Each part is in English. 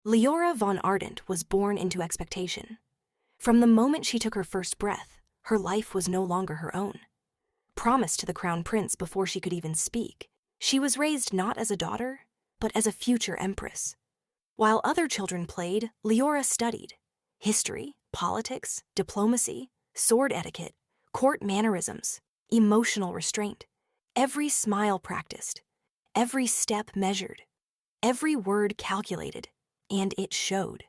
Leora von Ardent was born into expectation. From the moment she took her first breath, her life was no longer her own. Promised to the crown prince before she could even speak, she was raised not as a daughter, but as a future empress. While other children played, Leora studied history, politics, diplomacy, sword etiquette, court mannerisms, emotional restraint. Every smile practiced, every step measured, every word calculated, and it showed.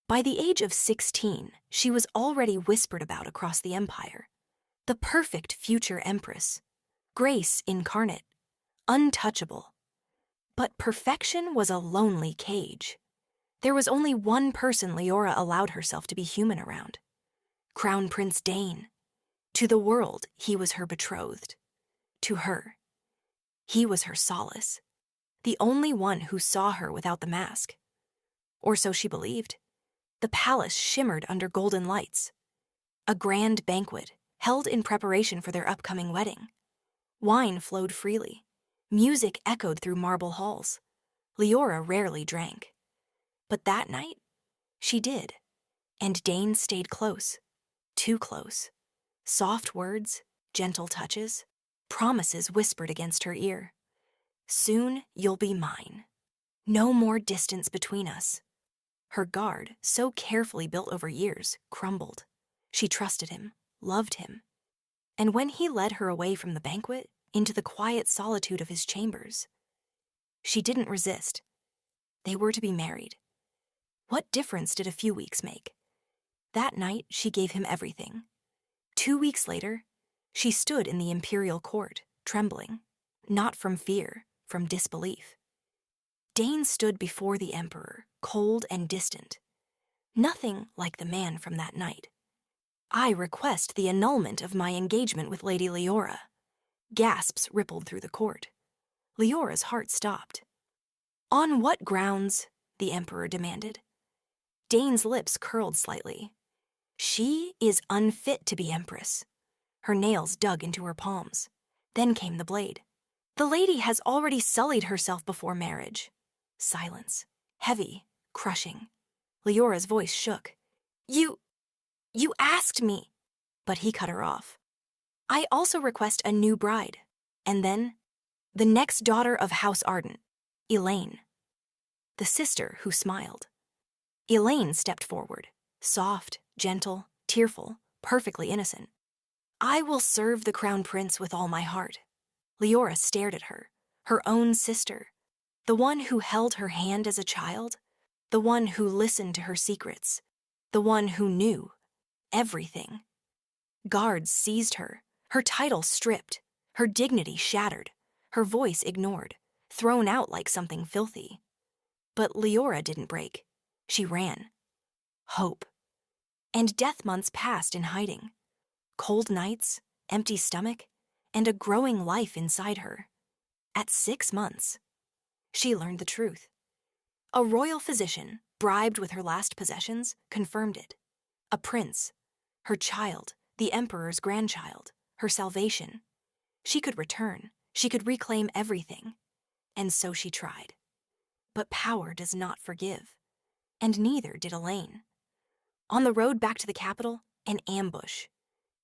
By the age of 16, she was already whispered about across the empire. The perfect future empress, grace incarnate, untouchable. But perfection was a lonely cage. There was only one person Leora allowed herself to be human around: Crown Prince Dain. To the world, he was her betrothed. To her, he was her solace, the only one who saw her without the mask. Or so she believed. The palace shimmered under golden lights. A grand banquet, held in preparation for their upcoming wedding. Wine flowed freely. Music echoed through marble halls. Leora rarely drank. But that night, she did. And Dain stayed close. Too close. Soft words, gentle touches, promises whispered against her ear. Soon you'll be mine. No more distance between us. Her guard, so carefully built over years, crumbled. She trusted him, loved him. And when he led her away from the banquet into the quiet solitude of his chambers, she didn't resist. They were to be married. What difference did a few weeks make? That night, she gave him everything. 2 weeks later, she stood in the imperial court, trembling, not from fear, from disbelief. Dain stood before the emperor, cold and distant. Nothing like the man from that night. I request the annulment of my engagement with Lady Leora. Gasps rippled through the court. Leora's heart stopped. On what grounds? The emperor demanded. Dain's lips curled slightly. She is unfit to be empress. Her nails dug into her palms. Then came the blade. The lady has already sullied herself before marriage. Silence. Heavy, crushing. Leora's voice shook. You asked me. But he cut her off. I also request a new bride. And then, the next daughter of House Ardent, Elaine. The sister who smiled. Elaine stepped forward, soft, gentle, tearful, perfectly innocent. I will serve the crown prince with all my heart. Leora stared at her, her own sister, the one who held her hand as a child, the one who listened to her secrets, the one who knew everything. Guards seized her, her title stripped, her dignity shattered, her voice ignored, thrown out like something filthy. But Leora didn't break. She ran. Hope. And death months passed in hiding. Cold nights, empty stomach, and a growing life inside her. At 6 months, she learned the truth. A royal physician, bribed with her last possessions, confirmed it. A prince, her child, the emperor's grandchild, her salvation. She could return, she could reclaim everything. And so she tried. But power does not forgive. And neither did Elaine. On the road back to the capital, an ambush.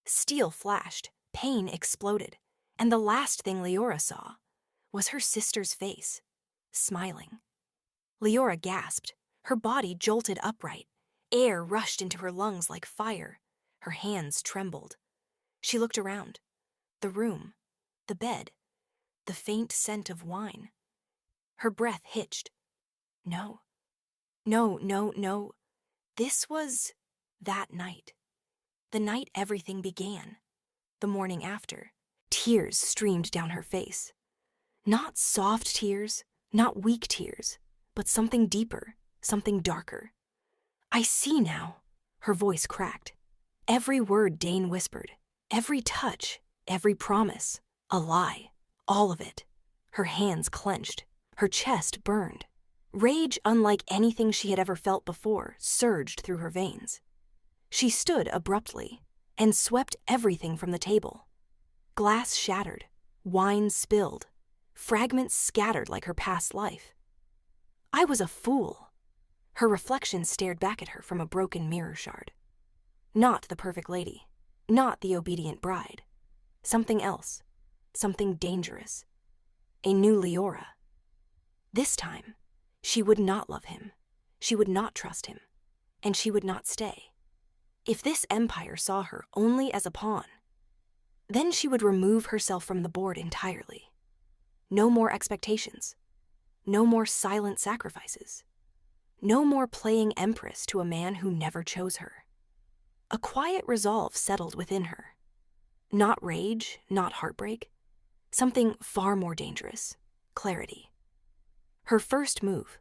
Steel flashed, pain exploded, and the last thing Leora saw was her sister's face, smiling. Leora gasped. Her body jolted upright. Air rushed into her lungs like fire. Her hands trembled. She looked around. The room, the bed, the faint scent of wine. Her breath hitched. No. This was that night. The night everything began. The morning after, tears streamed down her face. Not soft tears, not weak tears, but something deeper, something darker. I see now, her voice cracked. Every word Dain whispered, every touch, every promise, a lie, all of it. Her hands clenched, her chest burned. Rage unlike anything she had ever felt before surged through her veins. She stood abruptly and swept everything from the table. Glass shattered, wine spilled, fragments scattered like her past life. I was a fool. Her reflection stared back at her from a broken mirror shard. Not the perfect lady, not the obedient bride. Something else, something dangerous. A new Leora. This time, she would not love him, she would not trust him, and she would not stay. If this empire saw her only as a pawn, then she would remove herself from the board entirely. No more expectations. No more silent sacrifices. No more playing empress to a man who never chose her. A quiet resolve settled within her. Not rage, not heartbreak. Something far more dangerous. Clarity. Her first move.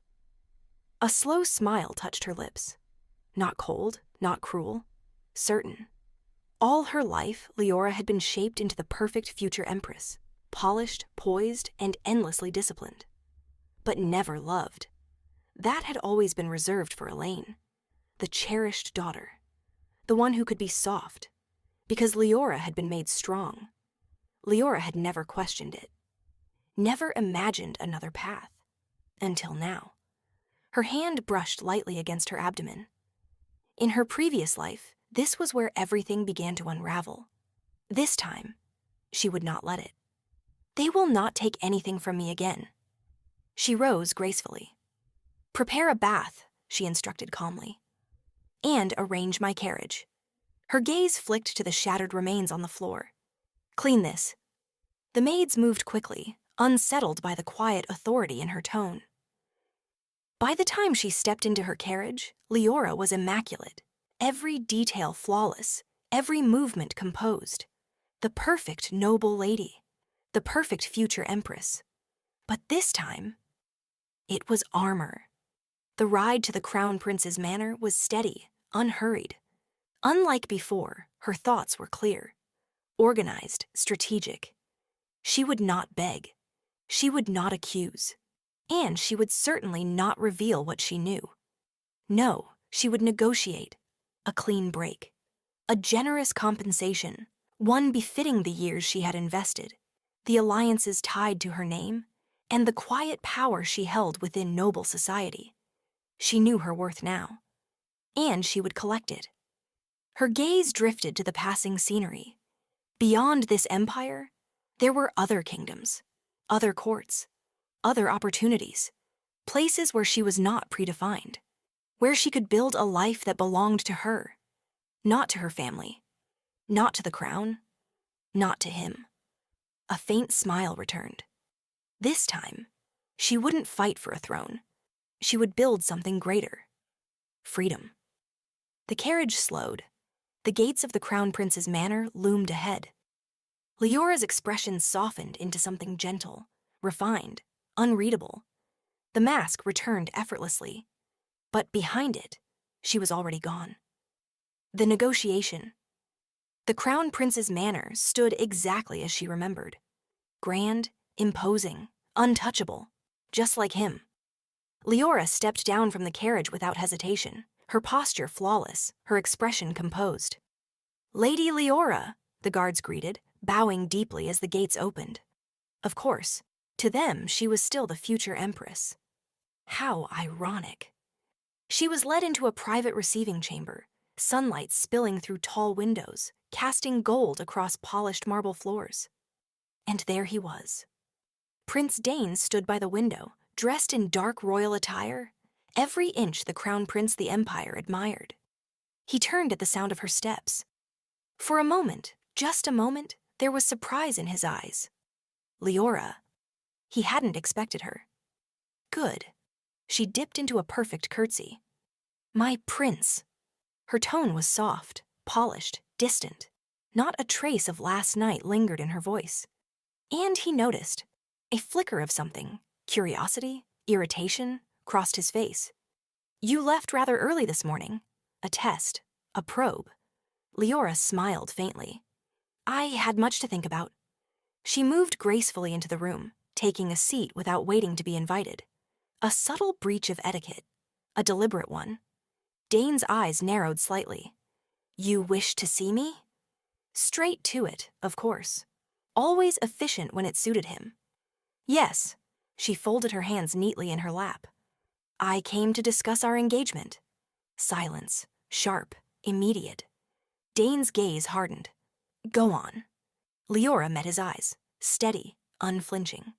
A slow smile touched her lips. Not cold, not cruel. Certain. All her life, Leora had been shaped into the perfect future empress. Polished, poised, and endlessly disciplined. But never loved. That had always been reserved for Elaine, the cherished daughter, the one who could be soft, because Leora had been made strong. Leora had never questioned it, never imagined another path, until now. Her hand brushed lightly against her abdomen. In her previous life, this was where everything began to unravel. This time, she would not let it. They will not take anything from me again. She rose gracefully. Prepare a bath, she instructed calmly, and arrange my carriage. Her gaze flicked to the shattered remains on the floor. Clean this. The maids moved quickly, unsettled by the quiet authority in her tone. By the time she stepped into her carriage, Leora was immaculate, every detail flawless, every movement composed. The perfect noble lady, the perfect future empress. But this time, it was armor. The ride to the Crown Prince's manor was steady, unhurried. Unlike before, her thoughts were clear, organized, strategic. She would not beg. She would not accuse. And she would certainly not reveal what she knew. No, she would negotiate. A clean break. A generous compensation, one befitting the years she had invested, the alliances tied to her name, and the quiet power she held within noble society. She knew her worth now, and she would collect it. Her gaze drifted to the passing scenery. Beyond this empire, there were other kingdoms, other courts, other opportunities, places where she was not predefined, where she could build a life that belonged to her, not to her family, not to the crown, not to him. A faint smile returned. This time, she wouldn't fight for a throne. She would build something greater. Freedom. The carriage slowed. The gates of the Crown Prince's manor loomed ahead. Leora's expression softened into something gentle, refined, unreadable. The mask returned effortlessly, but behind it, she was already gone. The negotiation. The Crown Prince's manor stood exactly as she remembered. Grand, imposing, untouchable, just like him. Leora stepped down from the carriage without hesitation, her posture flawless, her expression composed. Lady Leora, the guards greeted, bowing deeply as the gates opened. Of course, to them she was still the future empress. How ironic. She was led into a private receiving chamber, sunlight spilling through tall windows, casting gold across polished marble floors. And there he was. Prince Dane stood by the window, dressed in dark royal attire, every inch the Crown Prince the Empire admired. He turned at the sound of her steps. For a moment, just a moment, there was surprise in his eyes. Leora. He hadn't expected her. Good. She dipped into a perfect curtsy. My prince. Her tone was soft, polished, distant. Not a trace of last night lingered in her voice. And he noticed. A flicker of something, curiosity, irritation, crossed his face. You left rather early this morning. A test, a probe. Leora smiled faintly. I had much to think about. She moved gracefully into the room, taking a seat without waiting to be invited. A subtle breach of etiquette, a deliberate one. Dane's eyes narrowed slightly. You wish to see me? Straight to it, of course. Always efficient when it suited him. Yes, she folded her hands neatly in her lap. I came to discuss our engagement. Silence, sharp, immediate. Dane's gaze hardened. Go on. Leora met his eyes, steady, unflinching.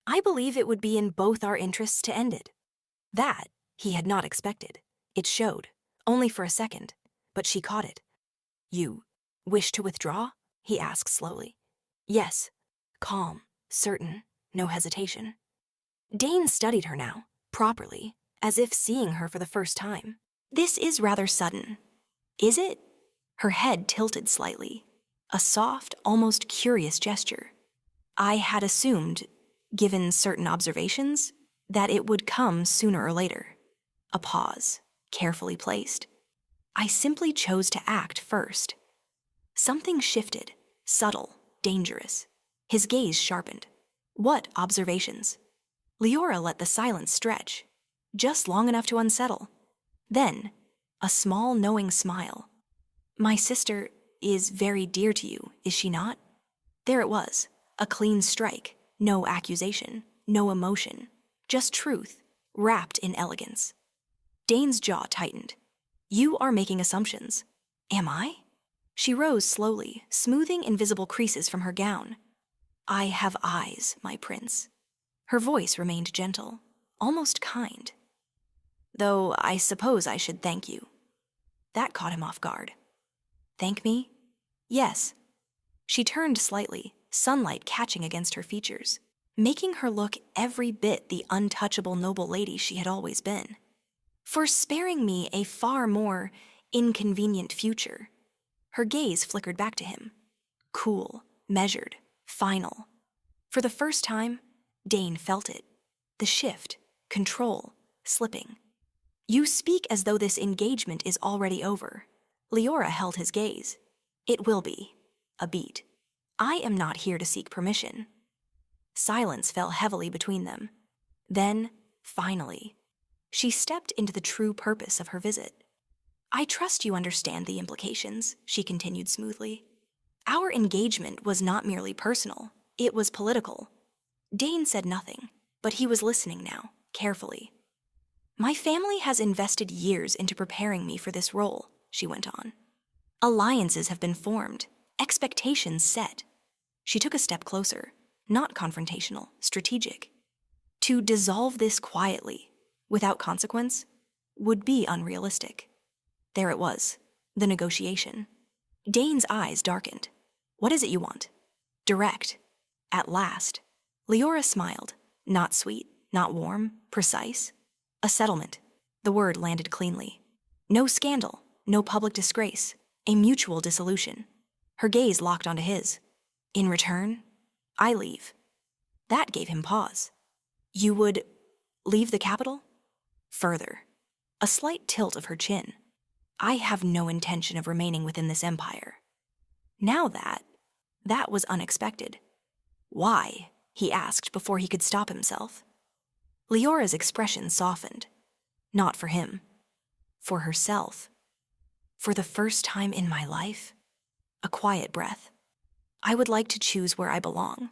I believe it would be in both our interests to end it. That he had not expected. It showed, only for a second, but she caught it. You wish to withdraw? He asked slowly. Yes. Calm, certain, no hesitation. Dane studied her now, properly, as if seeing her for the first time. This is rather sudden. Is it? Her head tilted slightly. A soft, almost curious gesture. I had assumed, given certain observations, that it would come sooner or later. A pause, carefully placed. I simply chose to act first. Something shifted, subtle, dangerous. His gaze sharpened. What observations? Leora let the silence stretch, just long enough to unsettle. Then, a small, knowing smile. My sister is very dear to you, is she not? There it was, a clean strike, no accusation, no emotion, just truth, wrapped in elegance. Dane's jaw tightened. You are making assumptions. Am I? She rose slowly, smoothing invisible creases from her gown. I have eyes, my prince. Her voice remained gentle, almost kind. Though I suppose I should thank you. That caught him off guard. Thank me? Yes. She turned slightly, sunlight catching against her features, making her look every bit the untouchable noble lady she had always been. For sparing me a far more inconvenient future. Her gaze flickered back to him. Cool, measured, final. For the first time, Dane felt it. The shift, control, slipping. You speak as though this engagement is already over. Leora held his gaze. It will be. A beat. I am not here to seek permission. Silence fell heavily between them. Then, finally, she stepped into the true purpose of her visit. I trust you understand the implications, she continued smoothly. Our engagement was not merely personal, it was political. Dane said nothing, but he was listening now, carefully. My family has invested years into preparing me for this role, she went on. Alliances have been formed, expectations set. She took a step closer, not confrontational, strategic. To dissolve this quietly, without consequence, would be unrealistic. There it was, the negotiation. Dane's eyes darkened. What is it you want? Direct. At last. Leora smiled. Not sweet, not warm, precise. A settlement. The word landed cleanly. No scandal, no public disgrace, a mutual dissolution. Her gaze locked onto his. In return, I leave. That gave him pause. You would leave the capital? Further. A slight tilt of her chin. I have no intention of remaining within this empire. Now that was unexpected. Why? He asked before he could stop himself. Leora's expression softened. Not for him. For herself. For the first time in my life, a quiet breath. I would like to choose where I belong.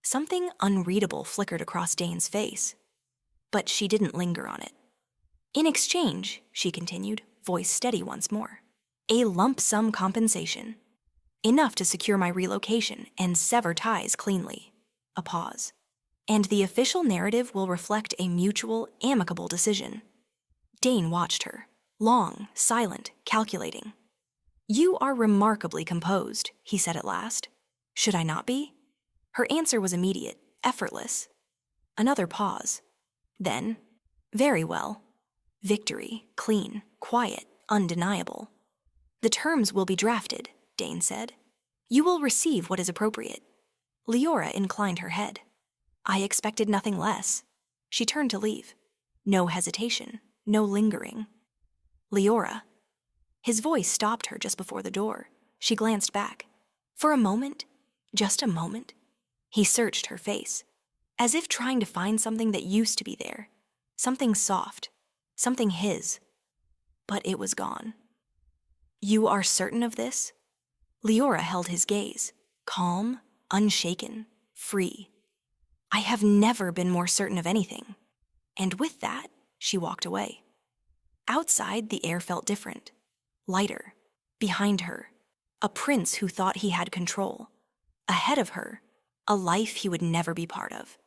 Something unreadable flickered across Dane's face, but she didn't linger on it. In exchange, she continued, voice steady once more, a lump sum compensation. Enough to secure my relocation and sever ties cleanly. A pause. And the official narrative will reflect a mutual, amicable decision. Dane watched her, long, silent, calculating. You are remarkably composed, he said at last. Should I not be? Her answer was immediate, effortless. Another pause. Then, very well. Victory, clean, quiet, undeniable. The terms will be drafted, Dane said. You will receive what is appropriate. Leora inclined her head. I expected nothing less. She turned to leave. No hesitation, no lingering. Leora. His voice stopped her just before the door. She glanced back. For a moment, just a moment, he searched her face, as if trying to find something that used to be there, something soft, something his. But it was gone. You are certain of this? Leora held his gaze, calm, unshaken, free. I have never been more certain of anything. And with that, she walked away. Outside, the air felt different, lighter. Behind her, a prince who thought he had control. Ahead of her, a life he would never be part of.